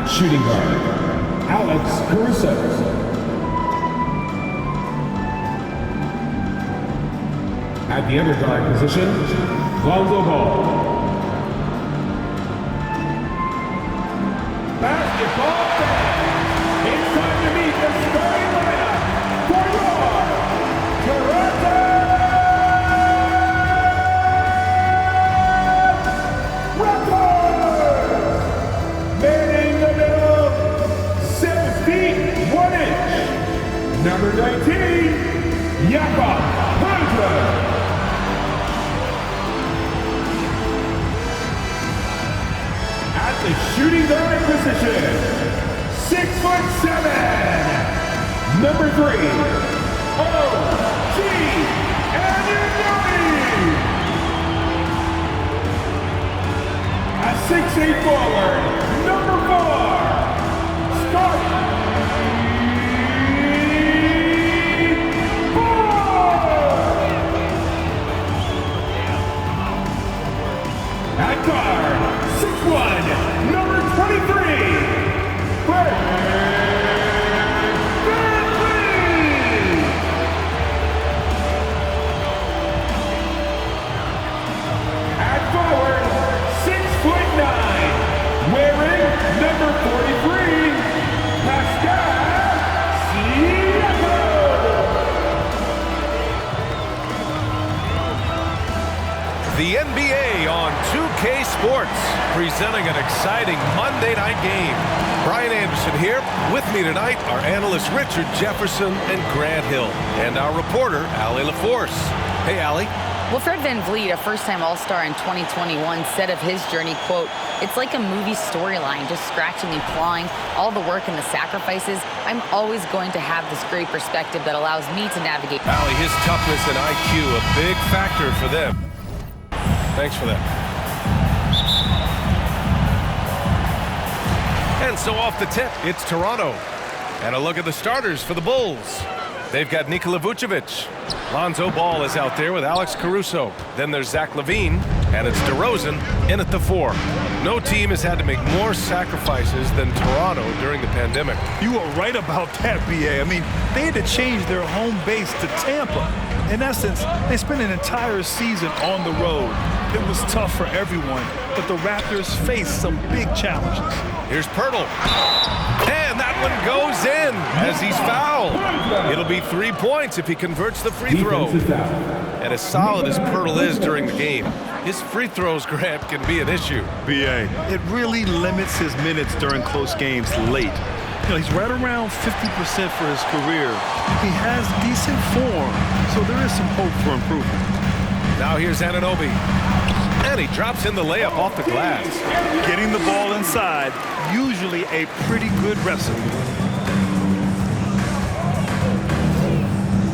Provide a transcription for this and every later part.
At shooting guard, Alex Caruso. At the underguard position, Lonzo Ball. Basketball fans, it's time to meet the starting lineup for your Toronto Raptors! Man in the middle, 7 feet 1 inch, number 19, Jakob Poeltl. The shooting guard position, 6'7", number 3, O.G. Anunoby. A 6'8" forward, number 4, Scott Ball. At guard, 6'1", number 23, Fred VanVleet. At forward, 6'9", wearing number 43, Pascal Siakam. The NBA on 2K Sports, presenting an exciting Monday night game. Brian Anderson here. With me tonight are analysts Richard Jefferson and Grant Hill, and our reporter, Allie LaForce. Hey, Allie. Well, Fred VanVleet, a first-time All-Star in 2021, said of his journey, quote, "It's like a movie storyline, just scratching and clawing, all the work and the sacrifices. I'm always going to have this great perspective that allows me to navigate." Allie, his toughness and IQ, a big factor for them. Thanks for that. And so off the tip, it's Toronto. And a look at the starters for the Bulls. They've got Nikola Vucevic. Lonzo Ball is out there with Alex Caruso. Then there's Zach LaVine, and it's DeRozan in at the 4. No team has had to make more sacrifices than Toronto during the pandemic. You are right about that, B.A. I mean, they had to change their home base to Tampa. In essence, they spent an entire season on the road. It was tough for everyone, but the Raptors faced some big challenges. Here's Poeltl. And that one goes in as he's fouled. It'll be 3 points if he converts the free throw. And as solid as Poeltl is during the game, his free throws, Grant, can be an issue. B.A., it really limits his minutes during close games late. You know, he's right around 50% for his career. He has decent form, so there is some hope for improvement. Now here's Anunoby. And he drops in the layup off the glass. Getting the ball inside, usually a pretty good recipe.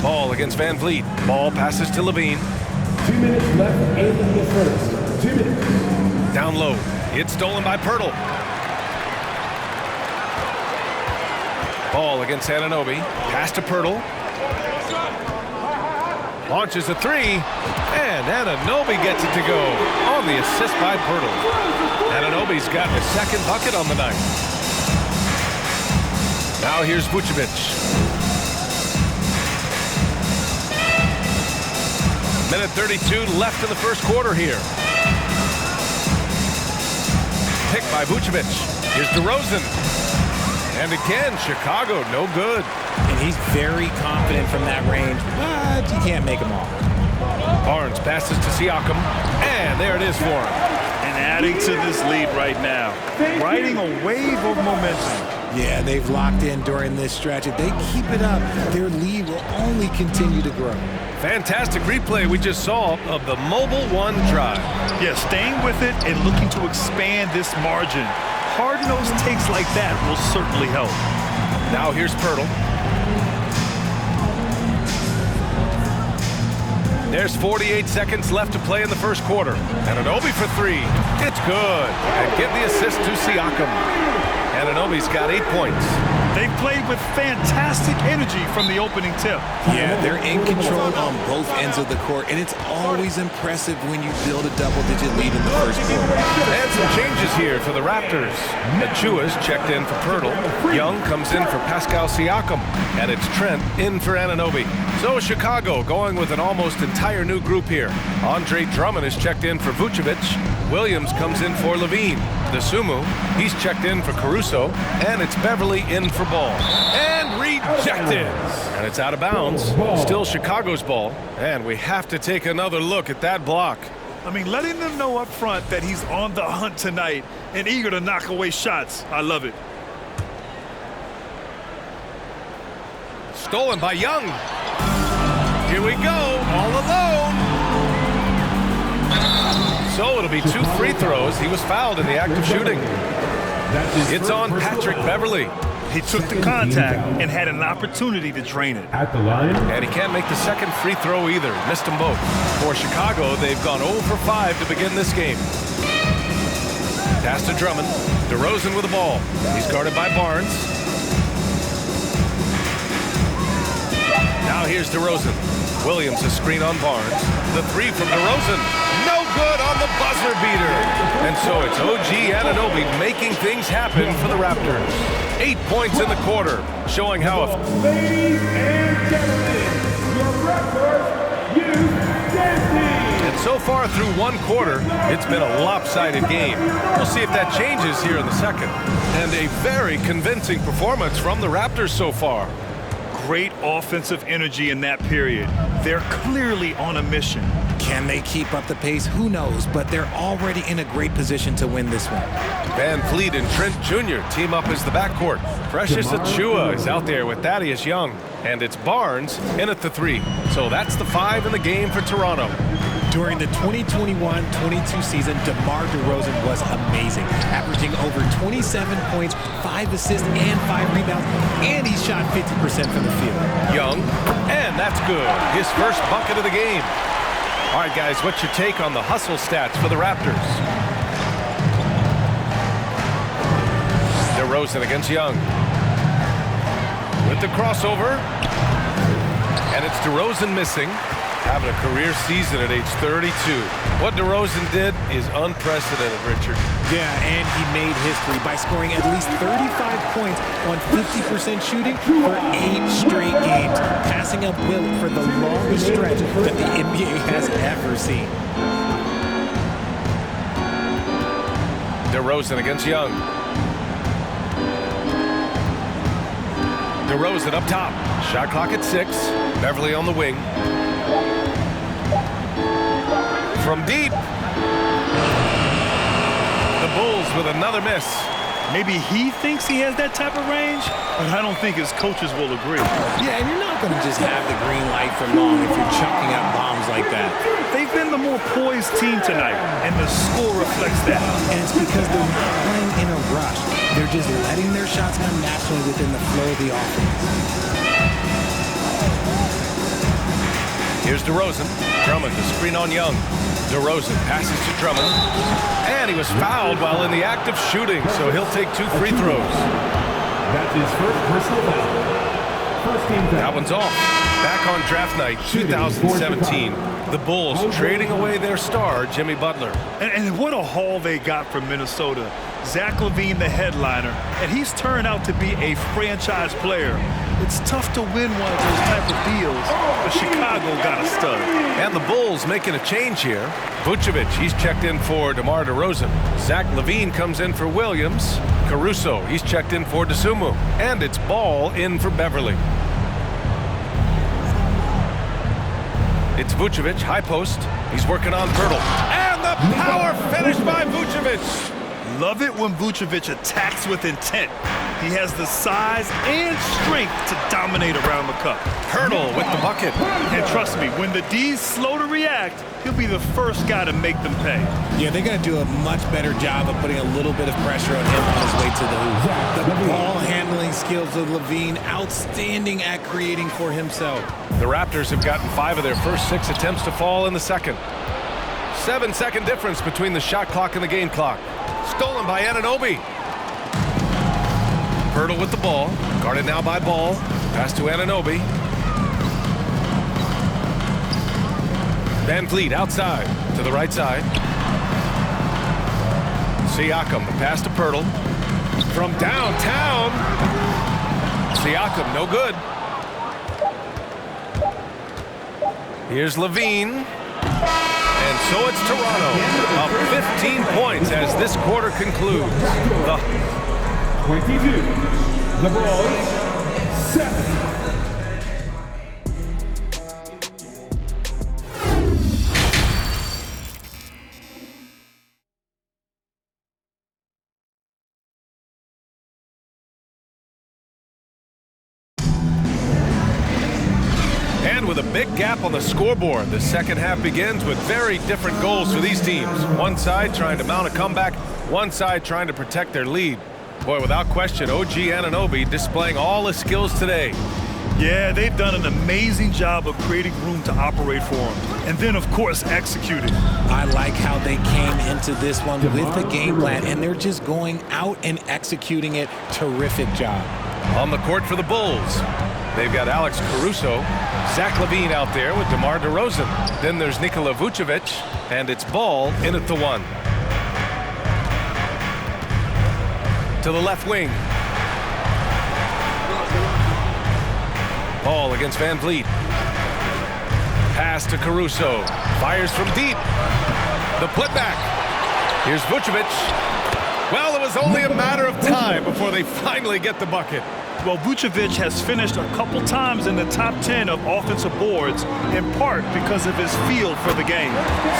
Ball against VanVleet. Ball passes to LaVine. 2 minutes left in the first. 2 minutes. Down low. It's stolen by Poeltl. Ball against Anunoby. Pass to Poeltl. Launches a 3. And Anunoby gets it to go on the assist by Poeltl. Anunoby's got his second bucket on the night. Now here's Vucevic. Minute 32 left in the first quarter here. Picked by Vucevic. Here's DeRozan. And again, Chicago, no good. And he's very confident from that range, but you can't make him all. Barnes passes to Siakam, and there it is for him. And adding to this lead right now, riding a wave of momentum. Yeah, they've locked in during this stretch. If they keep it up, their lead will only continue to grow. Fantastic replay we just saw of the Mobile One drive. Yeah, staying with it and looking to expand this margin. Hard-nosed takes like that will certainly help. Now here's Poeltl. There's 48 seconds left to play in the first quarter. Anunoby for 3. It's good. And give the assist to Siakam. Anunoby's got 8 points. They played with fantastic energy from the opening tip. Yeah, they're in control on both ends of the court, and it's always impressive when you build a double-digit lead in the first quarter. And some changes here for the Raptors. Achua's checked in for Pirtle. Young comes in for Pascal Siakam. And it's Trent in for Anunoby. So Chicago going with an almost entire new group here. Andre Drummond is checked in for Vucevic. Williams comes in for Levine. Dosunmu, he's checked in for Caruso. And it's Beverly in for Ball. And rejected. And it's out of bounds. Still Chicago's ball. And we have to take another look at that block. I mean, letting them know up front that he's on the hunt tonight and eager to knock away shots. I love it. Stolen by Young. Here we go, all alone. So it'll be 2 free throws. He was fouled in the act of shooting. It's on Patrick Beverly. He took the contact and had an opportunity to drain it. At the line. And he can't make the second free throw either. Missed them both. For Chicago, they've gone 0 for 5 to begin this game. Pass to Drummond. DeRozan with the ball. He's guarded by Barnes. Now here's DeRozan. Williams a screen on Barnes. The 3 from DeRozan. No good on the buzzer beater. And so it's OG Anunoby making things happen for the Raptors. 8 points in the quarter, showing how Ladies and gentlemen, your Raptors youth dance team. and so far through one quarter, it's been a lopsided game. We'll see if that changes here in the second. And a very convincing performance from the Raptors so far. Great offensive energy in that period. They're clearly on a mission. Can they keep up the pace? Who knows, but they're already in a great position to win this one. Van Fleet and Trent Jr. team up as the backcourt. Precious Achiuwa is out there with Thaddeus Young. And it's Barnes in at the 3. So that's the 5 in the game for Toronto. During the 2021-22 season, DeMar DeRozan was amazing, averaging over 27 points, 5 assists, and 5 rebounds, and he shot 50% from the field. Young, and that's good. His first bucket of the game. All right, guys, what's your take on the hustle stats for the Raptors? DeRozan against Young. With the crossover. And it's DeRozan missing. Having a career season at age 32. What DeRozan did is unprecedented, Richard. Yeah, and he made history by scoring at least 35 points on 50% shooting for 8 straight games, passing up Wilt for the longest stretch that the NBA has ever seen. DeRozan against Young. DeRozan up top. Shot clock at 6. Beverly on the wing. From deep. The Bulls with another miss. Maybe he thinks he has that type of range, but I don't think his coaches will agree. Yeah, and you're not going to just have the green light for long if you're chucking out bombs like that. They've been the more poised team tonight, and the score reflects that. And it's because they're not playing in a rush. They're just letting their shots come naturally within the flow of the offense. Here's DeRozan. Drummond to screen on Young. DeRozan passes to Drummond. And he was fouled while in the act of shooting, so he'll take 2 free throws. That's his first personal foul. First team foul. That one's off. Back on draft night 2017. The Bulls trading away their star, Jimmy Butler. And what a haul they got from Minnesota. Zach LaVine, the headliner, and he's turned out to be a franchise player. It's tough to win one of those type of deals, but Chicago got a stud. And the Bulls making a change here. Vucevic, he's checked in for DeMar DeRozan. Zach LaVine comes in for Williams. Caruso, he's checked in for Dosunmu. And it's Ball in for Beverly. It's Vucevic, high post. He's working on Pirtle. And the power finish by Vucevic. Love it when Vucevic attacks with intent. He has the size and strength to dominate around the cup. Pirtle with the bucket. And trust me, when the D's slow to react, he'll be the first guy to make them pay. Yeah, they're going to do a much better job of putting a little bit of pressure on him on his way to the hoop. The ball handling skills of LaVine, outstanding at creating for himself. The Raptors have gotten 5 of their first 6 attempts to fall in the second. 7-second difference between the shot clock and the game clock. Stolen by Anunoby. Pirtle with the ball. Guarded now by Ball. Pass to Anunoby. Van Vliet outside to the right side. Siakam, the pass to Pirtle. From downtown. Siakam, no good. Here's Levine. And so it's Toronto, up 15 points as this quarter concludes. 22, LeBron, 7. And with a big gap on the scoreboard, the second half begins with very different goals for these teams. One side trying to mount a comeback, one side trying to protect their lead. Boy, without question, OG Anunoby displaying all his skills today. Yeah, they've done an amazing job of creating room to operate for him. And then, of course, executing. I like how they came into this one with the game plan, and they're just going out and executing it. Terrific job. On the court for the Bulls, they've got Alex Caruso, Zach LaVine out there with DeMar DeRozan. Then there's Nikola Vucevic, and it's Ball in at the 1. To the left wing. Ball against Van Vliet. Pass to Caruso. Fires from deep. The putback. Here's Vucevic. Well, it was only a matter of time before they finally get the bucket. Well, Vucevic has finished a couple times in the top 10 of offensive boards, in part because of his feel for the game.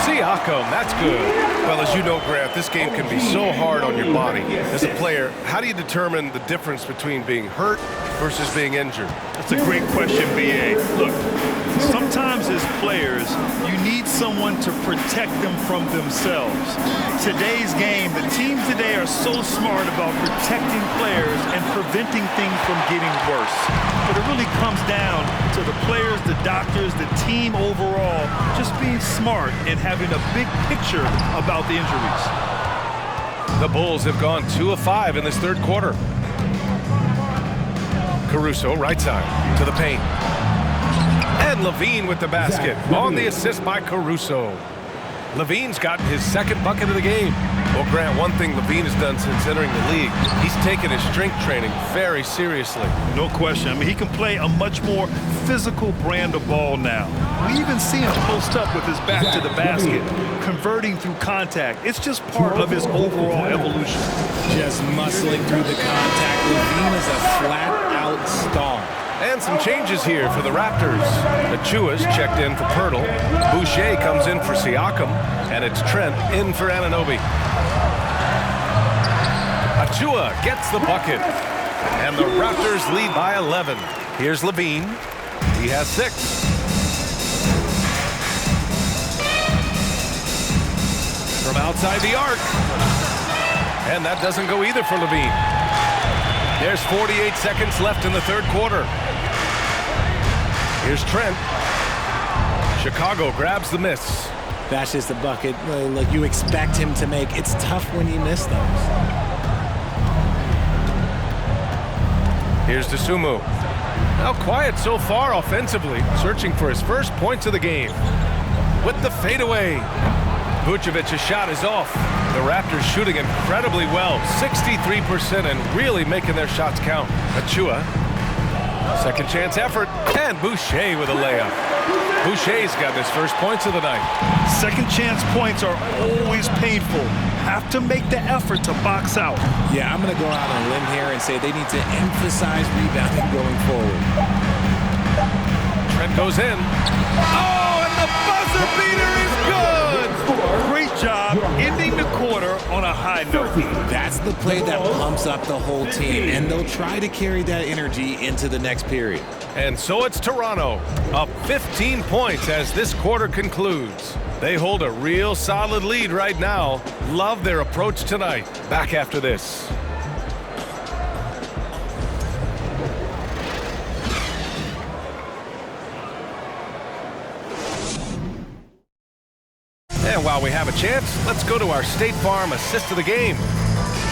Siakam, that's good. Well, as you know, Grant, this game can be so hard on your body. As a player, how do you determine the difference between being hurt versus being injured? That's a great question, B.A. Look, sometimes as players, you need someone to protect them from themselves. Today's game, the teams today are so smart about protecting players and preventing things from getting worse. But it really comes down to the players, the doctors, the team overall, just being smart and having a big picture about the injuries. The Bulls have gone 2 of 5 in this third quarter. Caruso, right side, to the paint. And Levine with the basket on the assist by Caruso. Levine's got his second bucket of the game. Well, Grant, one thing Levine has done since entering the league, he's taken his strength training very seriously. No question. I mean, he can play a much more physical brand of ball now. We even see him post up with his back to the basket, converting through contact. It's just part of his overall evolution. Just muscling through the contact. Levine is a flat-out star. And some changes here for the Raptors. Achua's checked in for Pirtle. Boucher comes in for Siakam. And it's Trent in for Anunoby. Achua gets the bucket. And the Raptors lead by 11. Here's Levine. He has 6. From outside the arc. And that doesn't go either for Levine. There's 48 seconds left in the third quarter. Here's Trent. Chicago grabs the miss. That's just a bucket like you expect him to make. It's tough when you miss those. Here's Dosunmu. Now quiet so far offensively, searching for his first points of the game. With the fadeaway. Vucevic's shot is off. The Raptors shooting incredibly well, 63%, and really making their shots count. Achua, second chance effort, and Boucher with a layup. Boucher's got his first points of the night. Second chance points are always painful. Have to make the effort to box out. Yeah, I'm going to go out on a limb here and say they need to emphasize rebounding going forward. Trent goes in. Oh, and the buzzer beater is good! Great job ending the quarter on a high note. That's the play that pumps up the whole team, and they'll try to carry that energy into the next period. And so it's Toronto, up 15 points as this quarter concludes. They hold a real solid lead right now. Love their approach tonight. Back after this. And while we have a chance, let's go to our State Farm assist of the game.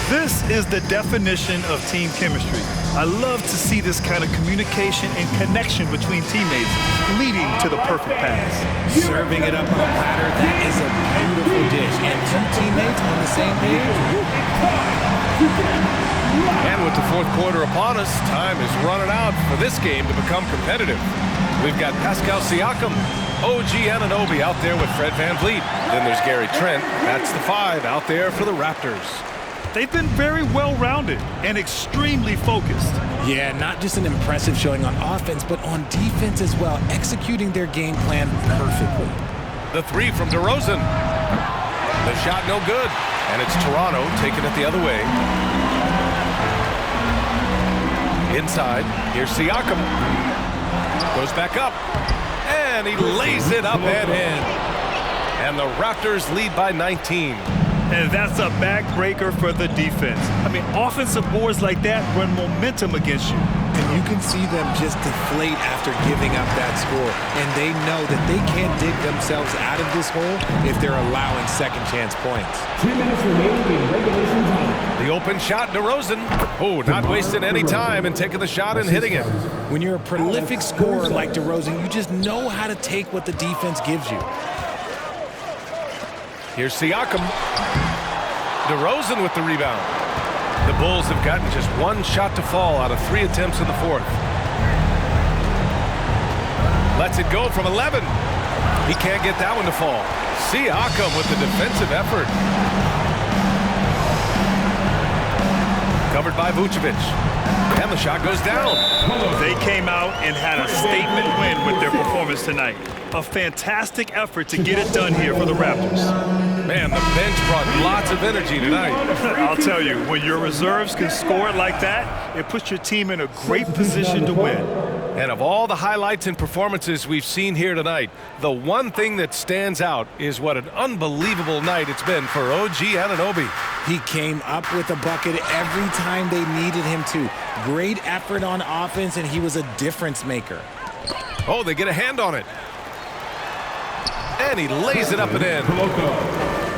This is the definition of team chemistry. I love to see this kind of communication and connection between teammates leading to the perfect pass. Serving it up on a platter, that is a beautiful dish. And two teammates on the same page. And with the fourth quarter upon us, time is running out for this game to become competitive. We've got Pascal Siakam, OG Anunoby out there with Fred VanVleet. Then there's Gary Trent. That's the 5 out there for the Raptors. They've been very well-rounded and extremely focused. Yeah, not just an impressive showing on offense, but on defense as well, executing their game plan perfectly. The 3 from DeRozan. The shot no good. And it's Toronto taking it the other way. Inside, here's Siakam. Goes back up. And he lays it up and in. And the Raptors lead by 19. And that's a backbreaker for the defense. I mean, offensive boards like that run momentum against you. And you can see them just deflate after giving up that score. And they know that they can't dig themselves out of this hole if they're allowing second chance points. 2 minutes remaining in regulation time. The open shot, DeRozan. Oh, not wasting any time and taking the shot and hitting it. When you're a prolific scorer like DeRozan, you just know how to take what the defense gives you. Here's Siakam. DeRozan with the rebound. The Bulls have gotten just 1 shot to fall out of 3 attempts in the fourth. Lets it go from 11. He can't get that one to fall. Siakam with the defensive effort. Covered by Vucevic. And the shot goes down. They came out and had a statement win with their performance tonight. A fantastic effort to get it done here for the Raptors. Man, the bench brought lots of energy tonight. I'll tell you, when your reserves can score like that, it puts your team in a great position to win. And of all the highlights and performances we've seen here tonight, the one thing that stands out is what an unbelievable night it's been for OG Anunoby. He came up with a bucket every time they needed him to. Great effort on offense, and he was a difference maker. Oh, they get a hand on it. And he lays it up and in.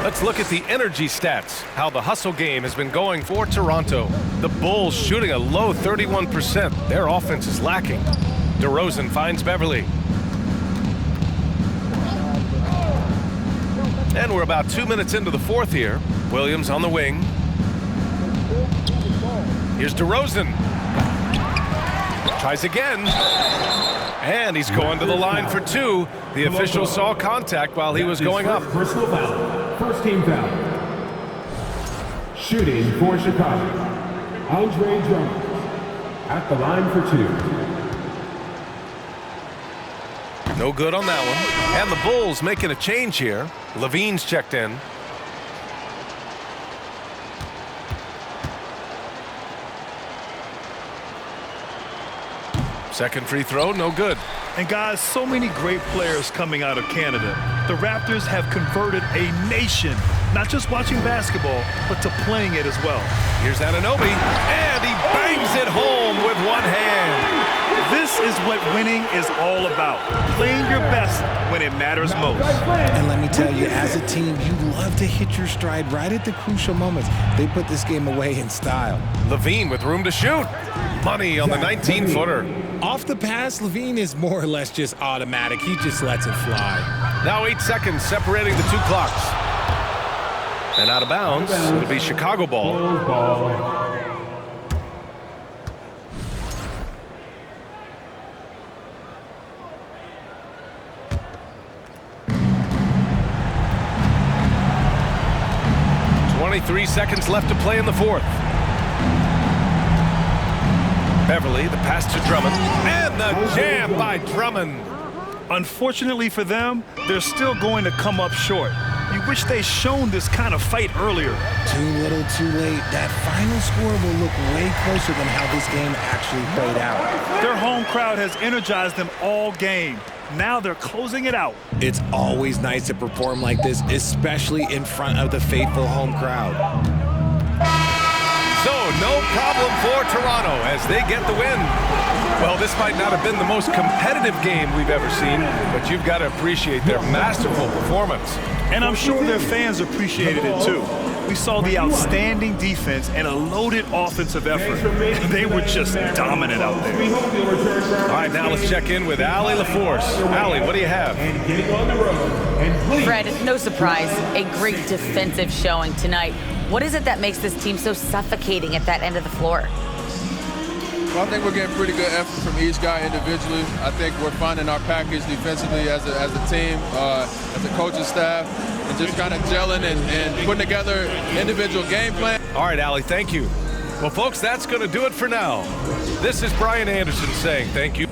Let's look at the energy stats, how the hustle game has been going for Toronto. The Bulls shooting a low 31%. Their offense is lacking. DeRozan finds Beverly. And we're about 2 minutes into the fourth here. Williams on the wing. Here's DeRozan. Tries again. And he's going to the line for 2. The official saw contact while he was going up. Personal foul. First team foul. Shooting for Chicago. Andre Drummond at the line for 2. No good on that one. And the Bulls making a change here. Levine's checked in. Second free throw, no good. And guys, so many great players coming out of Canada. The Raptors have converted a nation, not just watching basketball, but to playing it as well. Here's Anunoby, and he bangs it home with one hand. This is what winning is all about, playing your best when it matters most. And let me tell you, as a team, you love to hit your stride right at the crucial moments. They put this game away in style. Levine with room to shoot. Money on the 19-footer. Off the pass, Levine is more or less just automatic. He just lets it fly. Now 8 seconds separating the 2 clocks. And out of bounds, it'll be Chicago ball. 23 seconds left to play in the fourth. Beverly, the pass to Drummond, and the jam by Drummond. Unfortunately for them, they're still going to come up short. You wish they'd shown this kind of fight earlier. Too little, too late. That final score will look way closer than how this game actually played out. Their home crowd has energized them all game. Now they're closing it out. It's always nice to perform like this, especially in front of the faithful home crowd. So, no problem for Toronto as they get the win. Well, this might not have been the most competitive game we've ever seen, but you've got to appreciate their masterful performance. And I'm sure their fans appreciated it too. We saw the outstanding defense and a loaded offensive effort. They were just dominant out there. All right, now let's check in with Allie LaForce. Allie, what do you have? Fred, no surprise, a great defensive showing tonight. What is it that makes this team so suffocating at that end of the floor? Well, I think we're getting pretty good effort from each guy individually. I think we're finding our package defensively as a team, as a coaching staff, and just kind of gelling and putting together individual game plan. All right, Allie, thank you. Well, folks, that's going to do it for now. This is Brian Anderson saying thank you.